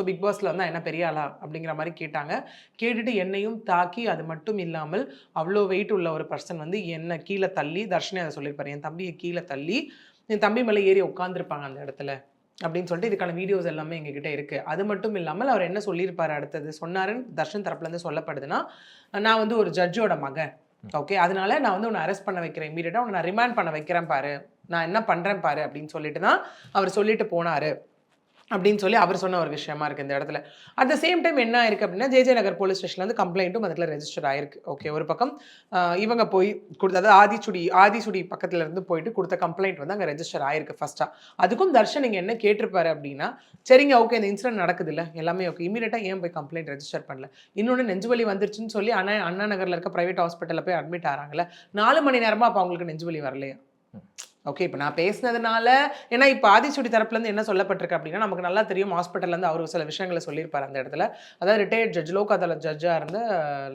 Big பாஸ்ல வந்தா என்ன பெரிய ஆளா அப்படிங்கிற மாதிரி கேட்டாங்க. கேட்டுட்டு என்னையும் தாக்கி, அது மட்டும் இல்லாமல் அவ்வளோ வெயிட் உள்ள ஒரு பர்சன் வந்து என்ன கீழ தள்ளி, தர்ஷினி அத சொல்லியிருப்பாரு. என் தம்பிய கீழ தள்ளி, என் தம்பி மேல ஏறி உட்கார்ந்திருப்பாங்க அந்த இடத்துல. அப்படின்னு சொல்லிட்டு இதுக்கான வீடியோஸ் எல்லாமே எங்ககிட்ட இருக்கு. அது மட்டும் இல்லாமல் அவர் என்ன சொல்லியிருப்பாரு அடுத்தது சொன்னாருன்னு தர்ஷன் தரப்புல இருந்து சொல்லப்படுதுன்னா, நான் வந்து ஒரு ஜட்ஜோட மகன். ஓகே. அதனால நான் வந்து உன்ன அரெஸ்ட் பண்ண வைக்கிறேன். இம்மீடியட்டா உன்ன நான் ரிமாண்ட் பண்ண வைக்கிறேன் பாரு. நான் என்ன பண்றேன் பாரு அப்படின்னு சொல்லிட்டு தான் அவர் சொல்லிட்டு போனாரு. அப்படின்னு சொல்லி அவர் சொன்ன ஒரு விஷயமா இருக்கு இந்த இடத்துல. அட் த சேம் டைம் என்ன ஆயிருக்கு அப்படின்னா, ஜே.ஜே. நகர் போலீஸ் ஸ்டேஷன்ல வந்து கம்ப்ளைண்ட்டும் அதுல ரெஜிஸ்டர் ஆயிருக்கு. ஓகே. ஒரு பக்கம் இவங்க போய் குடுத்த அதாவது ஆதிச்சுடி பக்கத்துல இருந்து போயிட்டு குடுத்த கம்ப்ளைண்ட் வந்து அங்க ரெஜிஸ்டர் ஆயிருக்கு ஃபர்ஸ்ட்டா. அதுக்கும் தர்ஷன் நீங்க என்ன கேட்டிருப்பாரு அப்படின்னா, சரிங்க ஓகே இந்த இன்சிடென்ட் நடக்குதுல்ல, எல்லாமே ஓகே. இம்மீடியட்டா ஏன் போய் கம்ப்ளைண்ட் ரெஜிஸ்டர் பண்ணல? இன்னொன்னு நெஞ்சு வலி வந்துருச்சுன்னு சொல்லி அண்ணா நகர்ல இருக்க பிரைவேட் ஹாஸ்பிட்டல்ல போய் அட்மிட் ஆறாங்கல்ல. 4 மணி நேரமா அப்ப அவங்களுக்கு நெஞ்சு வலி வரலையா? ஓகே. இப்ப நான் பேசினதுனால ஏன்னா இப்ப ஆதிச்சுடி தரப்புலேருந்து என்ன சொல்லப்பட்டிருக்கு அப்படின்னா, நமக்கு நல்லா தெரியும் ஹாஸ்பிட்டல்லேருந்து அவரு சில விஷயங்கள சொல்லியிருப்பாரு அந்த இடத்துல. அதாவது ரிட்டயர்ட் ஜட்ஜ் லோக் அதாலத் ஜட்ஜா இருந்த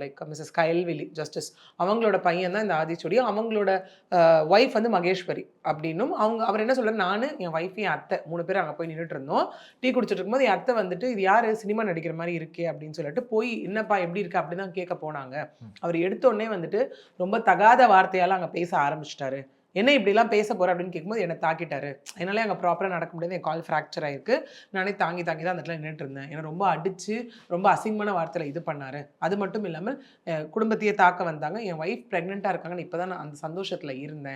லைக் மிஸ்ஸஸ் கயல்விழி ஜஸ்டிஸ். அவங்களோட பையன் தான் இந்த ஆதிச்சுடி. அவங்களோட ஒய்ஃப் வந்து மகேஸ்வரி அப்படின்னும் அவர் என்ன சொல்றாரு, நானு, என் ஒய்ஃப், என் அத்தை 3 பேரும் அங்க போய் நின்னுட்டு இருந்தோம். டீ குடிச்சிட்டு இருக்கும்போது என் அத்தை வந்துட்டு, "இது யாரு சினிமா நடிக்கிற மாரி இருக்கே" அப்படின்னு சொல்லிட்டு போய், "என்னப்பா எப்படி இருக்கு?" அப்படின்னு தான் கேட்க போனாங்க. அவர் எடுத்த உடனே வந்துட்டு ரொம்ப தகாத வார்த்தையால அங்க பேச ஆரம்பிச்சுட்டாரு. என்ன இப்படிலாம் பேச போற அப்படின்னு கேட்கும்போது என்ன தாக்கிட்டாரு. என்னால அங்க ப்ராப்பரா நடக்க முடியாது. என் கால் ஃப்ராக்சர் ஆயிருக்கு. நானே தாங்கி தாங்கி தான் அந்த இடத்துல நின்னுட்டு இருந்தேன். என்ன ரொம்ப அடிச்சு, ரொம்ப அசிங்கமான வார்த்தையில இது பண்ணாரு. அது மட்டும் இல்லாமல் குடும்பத்தையே தாக்க வந்தாங்க. என் ஒய்ஃப் பிரெக்னன்ட்டா இருக்காங்கன்னு இப்ப தான் நான் அந்த சந்தோஷத்துல இருந்தேன்.